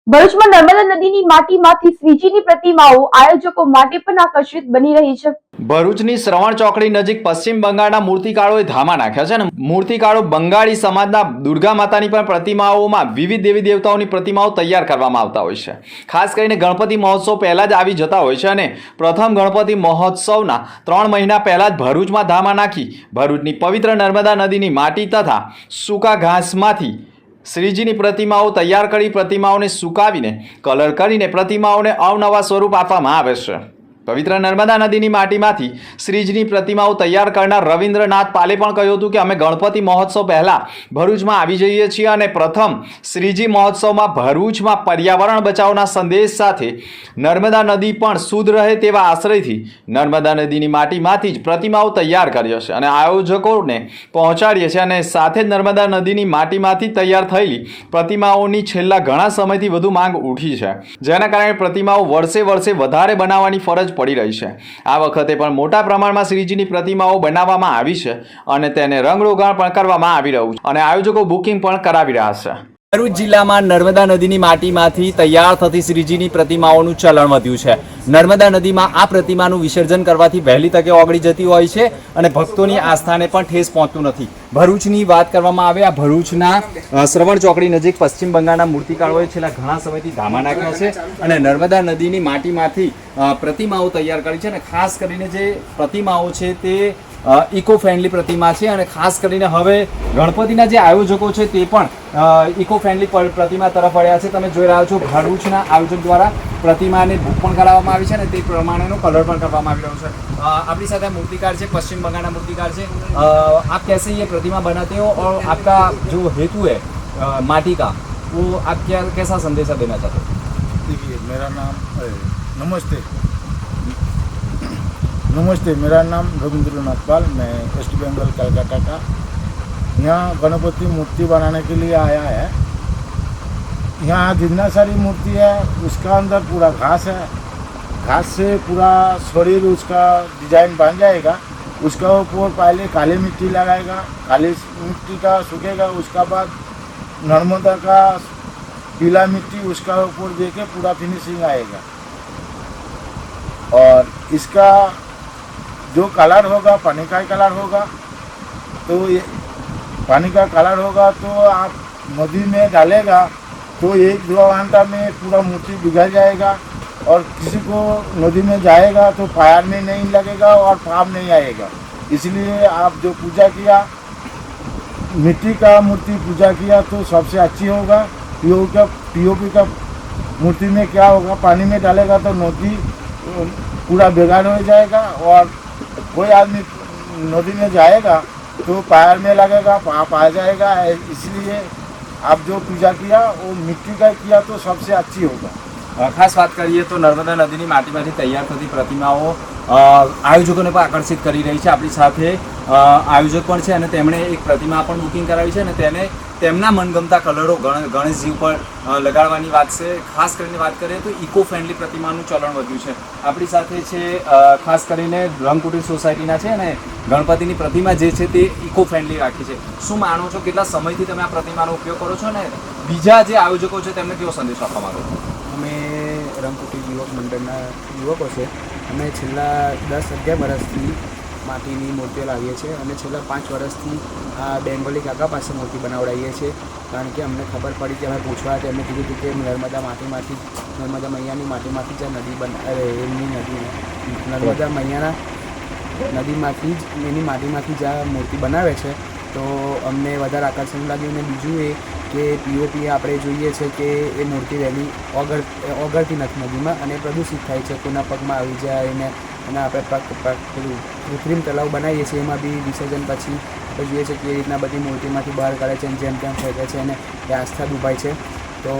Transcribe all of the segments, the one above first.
ભરૂચમાં નર્મદા નદીની માટીમાંથી શ્રીજીની પ્રતિમાઓ આયોજકો માટે પણ આકર્ષિત બની રહી છે। ભરૂચની શ્રવણ ચોકડી નજીક પશ્ચિમ બંગાળના મૂર્તિકારોએ ધામા નાખ્યા છે અને મૂર્તિકારો બંગાળી સમાજના દુર્ગા માતાની પણ પ્રતિમાઓમાં વિવિધ દેવી દેવતાઓની પ્રતિમાઓ તૈયાર કરવામાં આવતા હોય છે। ખાસ કરીને ગણપતિ મહોત્સવ પહેલા જ આવી જતા હોય છે અને પ્રથમ ગણપતિ મહોત્સવના 3 મહિના પહેલા જ ભરૂચમાં ધામા નાખી ભરૂચની પવિત્ર નર્મદા નદીની માટી તથા સૂકા ઘાસમાંથી શ્રીજીની પ્રતિમાઓ તૈયાર કરી પ્રતિમાઓને સુકાવીને કલર કરીને પ્રતિમાઓને અવનવા સ્વરૂપ આપવામાં આવે છે। પવિત્ર નર્મદા નદીની માટીમાંથી શ્રીજીની પ્રતિમાઓ તૈયાર કરનાર રવિન્દ્રનાથ પાલે પણ કહ્યું હતું કે અમે ગણપતિ મહોત્સવ પહેલાં ભરૂચમાં આવી જઈએ છીએ અને પ્રથમ શ્રીજી મહોત્સવમાં ભરૂચમાં પર્યાવરણ બચાવના સંદેશ સાથે નર્મદા નદી પણ શુદ્ધ રહે તેવા આશ્રયથી નર્મદા નદીની માટીમાંથી જ પ્રતિમાઓ તૈયાર કરીએ છીએ અને આયોજકોને પહોંચાડીએ છીએ અને સાથે જ નર્મદા નદીની માટીમાંથી તૈયાર થયેલી પ્રતિમાઓની છેલ્લા ઘણા સમયથી વધુ માંગ ઉઠી છે, જેના કારણે પ્રતિમાઓ વર્ષે વધારે બનાવવાની ફરજ પડી રહી છે। આ વખતે પણ મોટા પ્રમાણમાં શ્રીજીની પ્રતિમાઓ બનાવવામાં આવી છે અને તેને રંગરોગાણ પણ કરવામાં આવી રહ્યું છે અને આયોજકો બુકિંગ પણ કરાવી રહ્યા છે। ભરૂચ જિલ્લામાં નર્મદા નદીની માટીમાંથી તૈયાર થતી શ્રીજીની પ્રતિમાઓનું ચલણ વધ્યું છે। નર્મદા નદીમાં આ પ્રતિમાનું વિસર્જન કરવાથી વહેલી તકે ઓગળી જતી હોય છે અને ભક્તોની આસ્થાને પણ ઠેસ પહોંચતું નથી। ભરૂચની વાત કરવામાં આવે, આ ભરૂચના શ્રવણ ચોકડી નજીક પશ્ચિમ બંગાળના મૂર્તિકારોએ છેલ્લા ઘણા સમયથી ધામા નાખ્યા છે અને નર્મદા નદીની માટીમાંથી પ્રતિમાઓ તૈયાર કરી છે અને ખાસ કરીને જે પ્રતિમાઓ છે તે ઇકો ફ્રેન્ડલી પ્રતિમા છે અને ખાસ કરીને હવે ગણપતિના જે આયોજકો છે તે પણ ઇકો ફ્રેન્ડલી પ્રતિમા તરફ વળ્યા છે। તમે જોઈ રહ્યા છો ભરૂચના આયોજક દ્વારા પ્રતિમાને બુક પણ કરાવવામાં આવી છે અને તે પ્રમાણેનો કલર પણ કરવામાં આવી રહ્યો છે। આપણી સાથે મૂર્તિકાર છે, પશ્चिम बंगाल मूर्तिकार છે। आप कैसे ये प्रतिमा बनाते हो और आपका जो हेतु है माटी का, वो आप क्या कैसा संदेशा देना चाहते हो? देखिए, मेरा नाम नमस्ते, मेरा नाम रविंद्रनाथ पाल, मैं वेस्ट बंगाल कलकत्ता का यहाँ गणपति मूर्ति बनाने के लिए आया है। यहाँ जितना सारी मूर्ति है उसका अंदर पूरा घास है, घास से पूरा शरीर उसका डिजाइन बन जाएगा। उसका ऊपर पहले काली मिट्टी लगाएगा, काली मिट्टी का सूखेगा, उसका बाद नर्मदा का पीला मिट्टी उसका ऊपर दे के पूरा फिनिशिंग आएगा। और इसका जो कलर होगा पानी का कलर होगा, तो ये पानी का कलर होगा तो आप नदी में डालेगा तो 1-2 घंटा में पूरा मूर्ति बिगड़ जाएगा और किसी को नदी में जाएगा तो फायर में नहीं लगेगा और फार्म नहीं आएगा। इसलिए आप जो पूजा किया मिट्टी का मूर्ति पूजा किया तो सबसे अच्छी होगा। पीओपी का मूर्ति में क्या होगा, पानी में डालेगा तो नदी पूरा बेकार हो जाएगा और कोई आदमी नदी में जाएगा तो पैर में लगेगा, पाप आ जाएगा। इसलिए आप जो पूजा किया वो मिट्टी का किया तो सबसे अच्छी होगा। ખાસ વાત કરીએ તો નર્મદા નદીની માટીમાંથી તૈયાર થતી પ્રતિમાઓ આયોજકોને પણ આકર્ષિત કરી રહી છે। આપણી સાથે આયોજક પણ છે અને તેમણે એક પ્રતિમા પણ બુકિંગ કરાવી છે અને તેને તેમના મનગમતા કલરો ગણેશજી ઉપર લગાડવાની વાત છે। ખાસ કરીને વાત કરીએ તો ઇકો ફ્રેન્ડલી પ્રતિમાનું ચલણ વધ્યું છે। આપણી સાથે છે ખાસ કરીને રંગકુટીર સોસાયટીના છે અને ગણપતિની પ્રતિમા જે છે તે ઇકો ફ્રેન્ડલી રાખી છે। શું માનો છો, કેટલા સમયથી તમે આ પ્રતિમાનો ઉપયોગ કરો છો અને બીજા જે આયોજકો છે તેમને કેવો સંદેશો આપવા માંગો છો? અમે રંગકુટીર યુવક મંડળના યુવકો છે। અમે છેલ્લા 10-11 વર્ષથી માટીની મૂર્તિઓ લાવીએ છીએ અને છેલ્લા 5 વર્ષથી આ બેંગોલી કાકા પાસે મૂર્તિ બનાવડાવીએ છીએ। કારણ કે અમને ખબર પડી કે અમે પૂછવા તેમને કીધું હતું કે નર્મદા મૈયાની માટીમાંથી જ નદી એમની નદી નર્મદા મૈયાના નદીમાંથી જ એની માટીમાંથી જ આ મૂર્તિ બનાવે છે। તો અમને વધારે આકર્ષણ લાગ્યું અને બીજું એ કે પીઓપી આપણે જોઈએ છે કે એ મૂર્તિ વહેલી ઓગળતી નથી નદીમાં અને પ્રદૂષિત થાય છે, કોઈના પગમાં આવી જાય ને અને આપણે પેલું કૃત્રિમ તળાવ બનાવીએ છીએ એમાં બી વિસર્જન પછી આપણે જોઈએ છીએ કે એ રીતના બધી મૂર્તિમાંથી બહાર કાઢે છે અને જેમ તેમ ફેંકે છે અને એ આસ્થા ડૂબાય છે। તો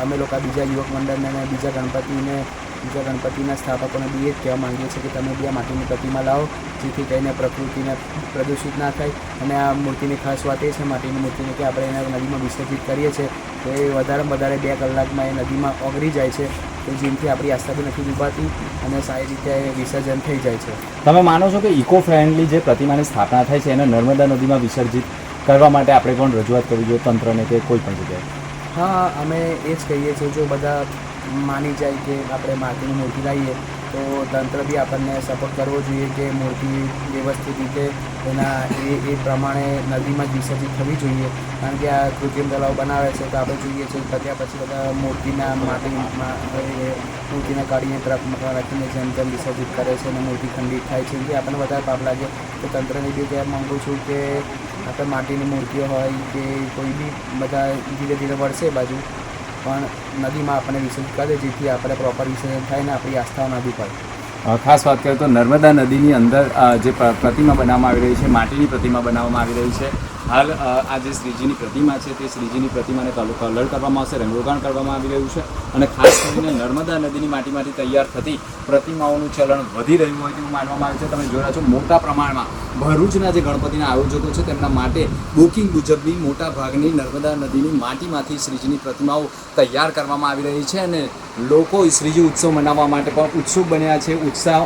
અમે લોકો બીજા યુવક મંડળને અને બીજા ગણપતિના સ્થાપકોને બી એ જ કહેવા માંગીએ છીએ કે તમે બી આ માટીની પ્રતિમા લાવો, જેથી કરીને પ્રકૃતિને પ્રદૂષિત ના થાય। અને આ મૂર્તિની ખાસ વાત એ છે માટીની મૂર્તિની કે આપણે એને નદીમાં વિસર્જિત કરીએ છીએ તો એ વધારેમાં વધારે 2 કલાકમાં એ નદીમાં ઓગળી જાય છે, તો જેમથી આપણી આસ્થા બી નથી ડૂબાતી અને સારી રીતે વિસર્જન થઈ જાય છે। તમે માનો છો કે ઇકો ફ્રેન્ડલી જે પ્રતિમાની સ્થાપના થાય છે એને નર્મદા નદીમાં વિસર્જિત કરવા માટે આપણે પણ રજૂઆત કરવી જોઈએ તંત્રને કે કોઈ પણ જગ્યાએ? હા, અમે એ જ કહીએ છીએ, જો બધા માની જાય કે આપણે માટીની મૂર્તિ લાવીએ તો તંત્ર બી આપણને સપોર્ટ કરવો જોઈએ કે મૂર્તિ વ્યવસ્થિત રીતે એ પ્રમાણે નદીમાં જ વિસર્જિત થવી જોઈએ. કારણ કે આ કૃત્રિમ તળાવ બનાવે છે તો આપણે જોઈએ છીએ કે ત્યાં પછી બધા મૂર્તિના માટીમાં મૂર્તિને કાઢીને ટ્રકમાં રાખીને જેમ તેમ વિસર્જિત કરે છે અને મૂર્તિ ખંડિત થાય છે. એ આપણને વધારે પાપ લાગે. તો તંત્રને બી કહેવા માગું છું કે આપણે માટીની મૂર્તિઓ હોય કે કોઈ બી બધા ધીરે ધીરે વળશે બાજુ પણ નદીમાં આપણને વિસર્જિત કરે જેથી આપણે પ્રોપર વિસર્જન થાય ને આપણી આસ્થાઓ ના બી પડે. ખાસ વાત કરીએ તો નર્મદા નદીની અંદર જે પ્રતિમા બનાવવામાં આવી રહી છે, માટીની પ્રતિમા બનાવવામાં આવી રહી છે. હાલ આ જે શ્રીજીની પ્રતિમા છે તે શ્રીજીની પ્રતિમાને કલર કરવામાં આવશે, રંગરોગાણ કરવામાં આવી રહ્યું છે અને ખાસ કરીને નર્મદા નદીની માટીમાંથી તૈયાર થતી પ્રતિમાઓનું ચલણ વધી રહ્યું હોય તેવું માનવામાં આવે છે. તમે જોયા છો મોટા પ્રમાણમાં ભરૂચના જે ગણપતિના આયોજકો છે તેમના માટે બુકિંગ મુજબની મોટા ભાગની નર્મદા નદીની માટીમાંથી શ્રીજીની પ્રતિમાઓ તૈયાર કરવામાં આવી રહી છે અને લોકો શ્રીજી ઉત્સવ મનાવવા માટે પણ ઉત્સુક બન્યા છે. ઉત્સાહ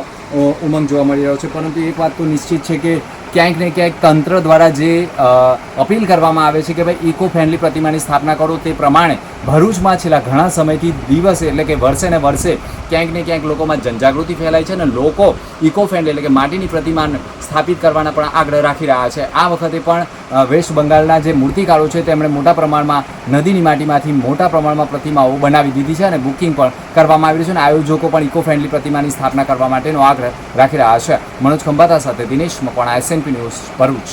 ઉમંગ જોવા મળી રહ્યો છે. પરંતુ એક વાત તો નિશ્ચિત છે કે ક્યાંક ને ક્યાંક તંત્ર દ્વારા જે અપીલ કરવામાં આવે છે કે ભાઈ ઇકો ફ્રેન્ડલી પ્રતિમાની સ્થાપના કરો, તે પ્રમાણે ભરૂચમાં છેલ્લા ઘણા સમયથી દિવસે એટલે કે વર્ષે ને વર્ષે ક્યાંક ને ક્યાંક લોકોમાં જનજાગૃતિ ફેલાય છે અને લોકો ઇકો ફ્રેન્ડલી એટલે કે માટીની પ્રતિમા સ્થાપિત કરવાના પણ આગ્રહ રાખી રહ્યા છે. આ વખતે પણ વેસ્ટ બંગાળના જે મૂર્તિકારો છે તેમણે મોટા પ્રમાણમાં નદીની માટીમાંથી મોટા પ્રમાણમાં પ્રતિમાઓ બનાવી દીધી છે અને બુકિંગ પણ કરવામાં આવી રહ્યું છે અને આયોજકો પણ ઇકો ફ્રેન્ડલી પ્રતિમાની સ્થાપના કરવા માટેનો આગ્રહ રાખી રહ્યા છે. મનોજ ખંભાતા સાથે દિનેશ મકવાણા, SNP ન્યૂઝ, ભરૂચ.